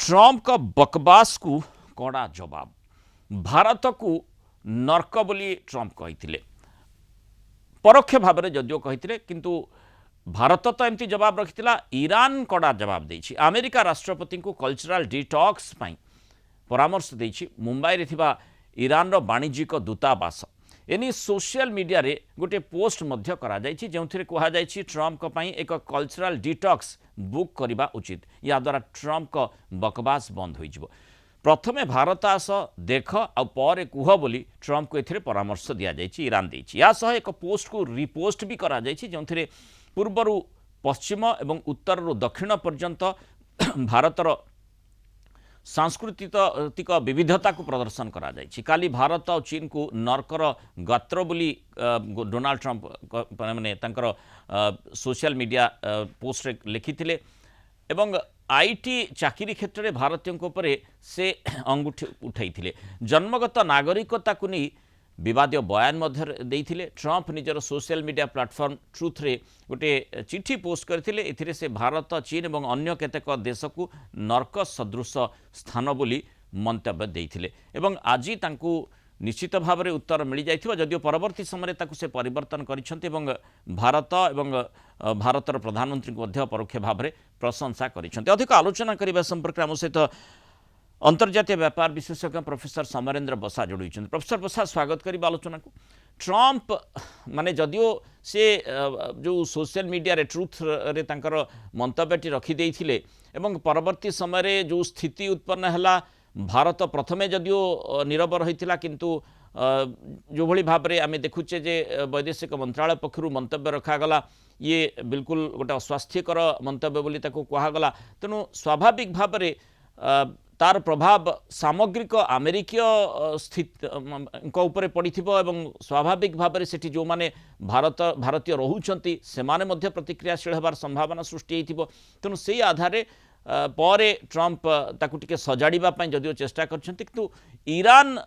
Trump का बकवास को कड़ा जवाब भारत को नर्क बोली ट्रंप कही परोक्ष भाव में जदिव कही किंतु भारत तो एमती जवाब रखी ईरान कड़ा जवाब देछि अमेरिका राष्ट्रपति को कल्चरल डिटॉक्स परामर्श देछि मुंबई रे थिबा ईरान रो वाणिज्यिक दूतावास एनी सोशल मीडिया रे गोटे पोस्ट मध्य करा जायछि जेउथिरे कुहा जायछि ट्रंप को पई एक कल्चरल डिटॉक्स बुक करबा उचित या द्वारा ट्रंप को बकवास बंद होई जिवो प्रथमे भारत आस देख आ पर कुह बोली ट्रंप को एथिरे परामर्श दिया जायछि ईरान देछि या सह एक पोस्ट को रिपोस्ट भी करा जायछि जेउथिरे पूर्वरु पश्चिम एवं उत्तर दक्षिण पर्यंत भारतर सांस्कृतिक विविधता को प्रदर्शन करा जायछि काली भारत और चीन को नर्कर गात्र बोली डोनाल्ड ट्रंप माने तांकर सोशल मीडिया पोस्ट रे लिखिथिले एवं आईटी चाकरी क्षेत्र में भारतीयों उपरे से अंगुठी उठाइथिले जन्मगत नागरिकता को नहीं विवाद बयान देइथिले ट्रंप निजर सोशल मीडिया प्लेटफॉर्म ट्रुथ रे गोटे चिठी पोस्ट करथिले एथिरे से भारत चीन और अन्य केतेक देश को नर्क सदृश स्थान बोली मंतव्य देइथिले एवं आज तांकु निश्चित भाव में उत्तर मिल जाइथिबा जदियो परवर्ती समय ताकु से परिवर्तन करिसंति एवं भारत एवं भारतर प्रधानमंत्री को मध्य परोक्ष भाव में प्रशंसा करिसंति अधिक आलोचना करबा संपर्क आम सहित अंतर्जातीय व्यापार विशेषज्ञ प्रोफेसर समरेंद्र बसा जोड़ी प्रोफेसर बसा स्वागत करिबा आलोचना को ट्रंप माने जदियो से जो सोशल मीडिया रे ट्रुथ रे तांकर मंतव्यटी रखी देइथिले एवं परवर्ती समय रे जो स्थिति उत्पन्न हला भारत प्रथमे जदियो नीरव रही किंतु जो भली भाव में आम देखुचे जे वैदेशिक मंत्रालय पक्षर मंतव्य रखागला ये बिल्कुल गोटे अस्वास्थ्यकर मंतव्य बोली ताको कहागला तेणु स्वाभाविक भाव में तार प्रभाव सामग्रिक अमेरिकीय स्थित ऊपर पड़िथिबो एवं स्वाभाविक भाव में सेठी जो माने भारतीय रहुचंती सेमाने मध्य प्रतिक्रियाशील होबार संभावना सृष्टि होइथिबो तेणु सेही आधारे परे ट्रंप ताकू टिके सजाड़िबा पई जदियो चेष्टा करछंती किंतु ईरान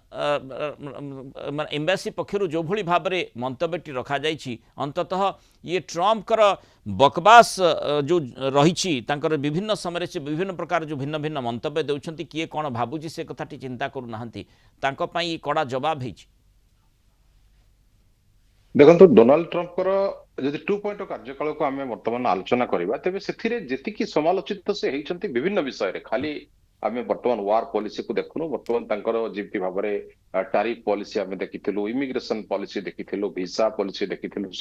एम्बासी पक्षरु जो भली भाव में मंतव्यटी रखा जाइछि अंततः ये ट्रंप कर बकवास जो रही विभिन्न समय से विभिन्न प्रकार जो भिन्न भिन्न मंतव्य देउछंती किए कौन भाबुची से कथाटी चिंता करू नाहंती तांको पई कड़ा जवाब हेछि देखो डोनाल्ड ट्रंप जदि 2 पॉइंट कार्यकाल को आम बर्तमान आलोचना करवा तेज से जी समालोचित से होती विभिन्न विषय रे खाली आम बर्तमान वार पॉलिसी को देखुनु बर्तमान जमी भाव में टैरिफ पॉलिसी आम देखिलु इमिग्रेशन पॉलिसी देखिलु वीसा पॉलिसी देखिलु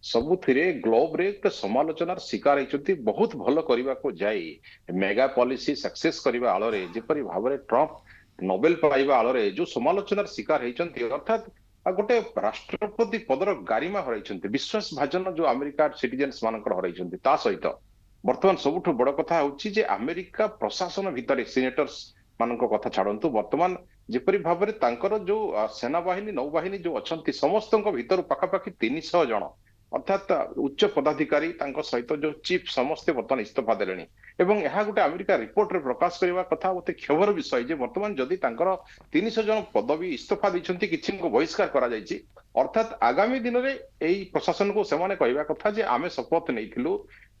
सबुथिरे ग्लोब रे समालोचनार शिकार होती बहुत भल करने को जाई मेगा पॉलिसी सक्सेस करने आଳରେ जेपरी भाव में ट्रंप नोबेल पाइबा आଳରେ जो समालोचनार शिकार होती अर्थात गोटे राष्ट्रपति पदर गारिमा हराई विश्वास भाजन जो अमेरिका सिटीजन्स मानकर हराई सहित बर्तमान सबुठ बड़ कथा हूँ अमेरिका प्रशासन भितर सिनेटर्स मान कथा छाड़ू बर्तमान जेपरी भाव में जो सेनाबाहिनी नौबाहिनी जो अच्छा समस्त भर पाखापाखि 300 जन अर्थात उच्च पदाधिकारी सहित जो चीफ समस्ते बर्तमान इस्तीफा देले गोटे अमेरिका रिपोर्ट रे प्रकाश करने कथा गोटे क्षोभर विषय जे बर्तमान जदि 300 जन पदवी इस्तीफा देइछंती किछि को बहिष्कार करा जायछि अर्थात आगामी दिन में यही प्रशासन को सेमाने कहवा कथा जे आमे शपथ नैथिलु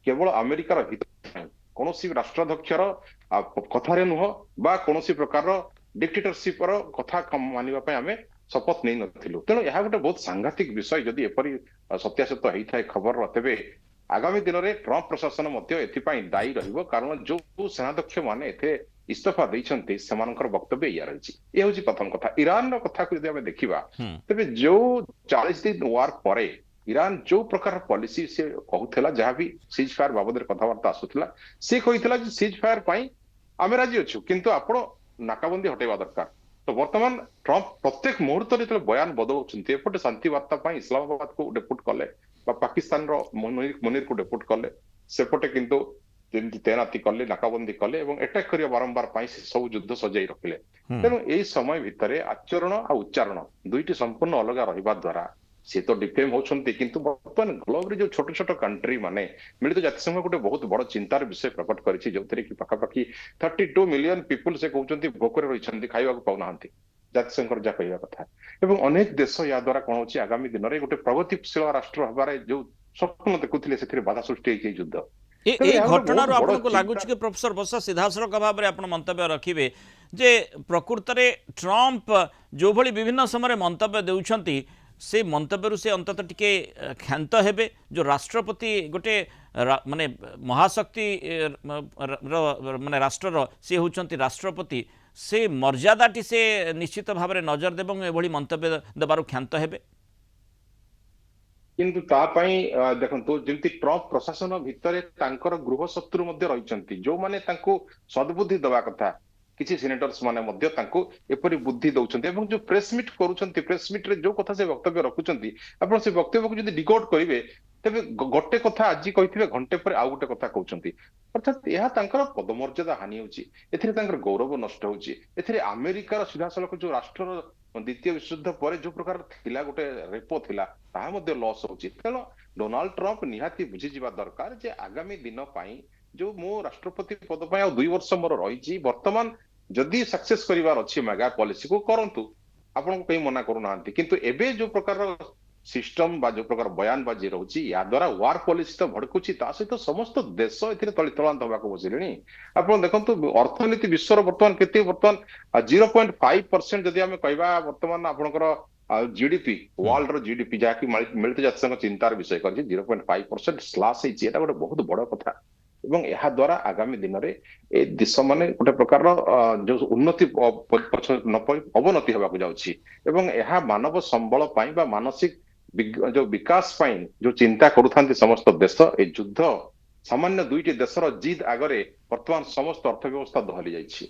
केवल अमेरिकार हित कौन राष्ट्राध्यक्षर कथारे नुह बा कौन प्रकार डिक्टेटरशिप कथा मानिबा आमे शपथ नहीं नथिलु तेणु यह गोटे बहुत सांघातिक विषय जदि एपरी सत्यासत होता है खबर तेबे आगामी दिन में ट्रंप प्रशासन दायी रहिबो कारण जो सेनाध्यक्ष माने एथे इस्तीफा देइछंती सेमानकर वक्तव्य या रही ये हूँ प्रथम कथा ईरान कथा को यदि देखा तेबे जो 40 दिन वार परे ईरान जो प्रकार पॉलिसी से कहूला जहाँ भी सीज फायर बाबद कथबार्ता आसूला सी कहला सीज फायर पाई आमे राजी अच्छु किंतु आपण नाकाबंदी हटेबा दरकार तो वर्तमान ट्रंप प्रत्येक मुहूर्त जो बयान बदलुंट एपटे शांति वार्ता इस्लामाबाद को डेपुट कले पाकिस्तान मुनीर को डेपुट कले सेपटे किंतु तैनाती कले नाकाबंदी कले अटैक करिया बारंबार सब युद्ध सजाई रखिले तेणु यही समय भितर आचरण आ उच्चारण दुईटी संपूर्ण अलग रहा द्वारा सी तो डिफेम होती किंतु बर्तमान ग्लोब रे जो छोट छोट कंट्री माने मिलित जातिसंघ गोटे बहुत बड़ चिंतार विषय प्रकट करिछि जोथरे कि पाखापाखि 32 मिलियन पीपुल से कहउछंती भोकरे रहिछंती खाइबा को पाउनाहंती जातिसंघर जा कहवा कथा एवं अनेक देश या द्वारा कोन होछि आगामी दिन रे गोटे प्रगतिशील राष्ट्र हबारे जो स्वप्न देखुथिले सेथिरे बाधा सृष्टि होइछि युद्ध ତେଣୁ এই ଏହା ଗୋଟେ ঘটনার ବହୁତ ବଡ আপনার লাগুଛି কি প্রফেসর বসা সিধাসলখ ভাবে আপনার মন্তব্য রাখবে যে প্রকৃতরে ট্রম্প যেভাবে বিভিন্ন সময় মন্তব্য দেউଛନ୍ତି से मंतव्य से अंतत टिके क्षांत हेबे जो राष्ट्रपति गोटे माने महाशक्ति माने राष्ट्रर से होचंती राष्ट्रपति से मर्यादाटी से निश्चित भाव में नजर देबं एभली मंतव्य देबार क्षांत हेबे କିନ୍ତୁ ତା ପାଇଁ ଦେଖନ୍ତୁ ଯେମିତି ଟ୍ରମ୍ପ ପ୍ରଶାସନ ଭିତରେ ତାଙ୍କର ଗୃହ ଶତ୍ରୁ ମଧ୍ୟ ରହିଛନ୍ତି ଯୋଉମାନେ ତାଙ୍କୁ ସଦ୍ବୁଦ୍ଧି ଦେବା କଥା କିଛି ସିନେଟର୍ସ ମାନେ ମଧ୍ୟ ତାଙ୍କୁ ଏପରି ବୁଦ୍ଧି ଦଉଛନ୍ତି ଏବଂ ଯୋଉ ପ୍ରେସ ମିଟ୍ କରୁଛନ୍ତି ପ୍ରେସ ମିଟ୍ ରେ ଯୋଉ କଥା ସେ ବକ୍ତବ୍ୟ ରଖୁଛନ୍ତି ଆପଣ ସେ ବକ୍ତବ୍ୟକୁ ଯଦି ଡିକୋଡ୍ କରିବେ ତେବେ ଗୋଟେ କଥା ଆଜି କହିଥିବେ ଘଣ୍ଟେ ପରେ ଆଉ ଗୋଟେ କଥା କହୁଛନ୍ତି ଅର୍ଥାତ ଏହା ତାଙ୍କର ପଦମର୍ଯ୍ୟାଦା ହାନି ହେଉଛି ଏଥିରେ ତାଙ୍କର ଗୌରବ ନଷ୍ଟ ହେଉଛି ଏଥିରେ ଆମେରିକାର ସିଧାସଳଖ ଯୋଉ ରାଷ୍ଟ୍ରର ଦ୍ୱିତୀୟ ବିଶ୍ୱଯୁଦ୍ଧ ପରେ ଯୋଉ ପ୍ରକାର ଥିଲା ଗୋଟେ ରେପୋ ଥିଲା ତାହା ମଧ୍ୟ ଲସ୍ ହଉଛି ତେଣୁ ଡୋନାଲ୍ଡ ଟ୍ରମ୍ପ ନିହାତି ବୁଝିଯିବା ଦରକାର ଯେ ଆଗାମୀ ଦିନ ପାଇଁ ଯୋଉ ମୋ ରାଷ୍ଟ୍ରପତି ପଦ ପାଇଁ ଆଉ 2 ବର୍ଷ ମୋର ରହିଛି ବର୍ତ୍ତମାନ ଯଦି ସକ୍ସେସ କରିବାର ଅଛି ମେଗା ପଲିସିକୁ କରନ୍ତୁ ଆପଣଙ୍କୁ କେହି ମନା କରୁନାହାନ୍ତି କିନ୍ତୁ ଏବେ ଯୋଉ ପ୍ରକାର ସିଷ୍ଟମ ବା ଯୋଉ ପ୍ରକାର ବୟାନବାଜି ରହୁଛି ୟା ଦ୍ୱାରା ୱାର ପଲିସି ତ ଭଡକୁଛି ତା ସହିତ ସମସ୍ତ ଦେଶ ଏଥିରେ ତଳିତଳାନ୍ତ ହେବାକୁ ବସିଲେଣି ଆପଣ ଦେଖନ୍ତୁ ଅର୍ଥନୀତି ବିଶ୍ୱର ବର୍ତ୍ତମାନ କେତେ ବର୍ତ୍ତମାନ 0.5% ଯଦି ଆମେ କହିବା ବର୍ତ୍ତମାନ ଆପଣଙ୍କର ଜିଡିପି ୱାର୍ଲଡ ର ଜିଡିପି ଯାହାକି ମିଳିତ ଜାତିସଂଘ ଚିନ୍ତାର ବିଷୟ କରିଛି 0.5% ସ୍ଲାସ ହେଇଛି ଏଟା ଗୋଟେ ବହୁତ ବଡ କଥା ଏବଂ ଏହା ଦ୍ୱାରା ଆଗାମୀ ଦିନରେ ଏ ଦେଶ ମାନେ ଗୋଟେ ପ୍ରକାରର ଯୋଉ ଉନ୍ନତି ଅବନତି ହେବାକୁ ଯାଉଛି ଏବଂ ଏହା ମାନବ ସମ୍ବଳ ପାଇଁ ବା ମାନସିକ ଯୋଉ ବିକାଶ ପାଇଁ ଯୋଉ ଚିନ୍ତା କରୁଥାନ୍ତି ସମସ୍ତ ଦେଶ ଏ ଯୁଦ୍ଧ ସାମାନ୍ୟ 2ଟି ଦେଶର ଜିଦ୍ ଆଗରେ ବର୍ତ୍ତମାନ ସମସ୍ତ ଅର୍ଥ ବ୍ୟବସ୍ଥା ଦହଲି ଯାଇଛି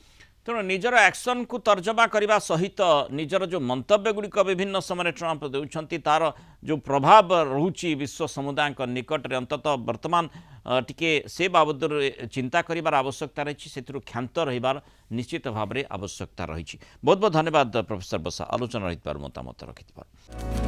ତେଣୁ ନିଜର ଆକ୍ସନ୍ କୁ ତର୍ଜମା କରିବା ସହିତ ନିଜର ଯେଉଁ ମନ୍ତବ୍ୟ ଗୁଡ଼ିକ ବିଭିନ୍ନ ସମୟରେ ଟ୍ରମ୍ପ ଦେଉଛନ୍ତି ତାର ଯେଉଁ ପ୍ରଭାବ ରହୁଛି ବିଶ୍ୱ ସମୁଦାୟଙ୍କ ନିକଟରେ ଅନ୍ତତଃ ବର୍ତ୍ତମାନ ଟିକେ ସେ ବାବଦରେ ଚିନ୍ତା କରିବାର ଆବଶ୍ୟକତା ରହିଛି ସେଥିରୁ କ୍ଷାନ୍ତ ରହିବାର ନିଶ୍ଚିତ ଭାବରେ ଆବଶ୍ୟକତା ରହିଛି ବହୁତ ବହୁତ ଧନ୍ୟବାଦ ପ୍ରଫେସର ବସା ଆଲୋଚନା ରହିଥିବାର ମତାମତ ରଖିଥିବାର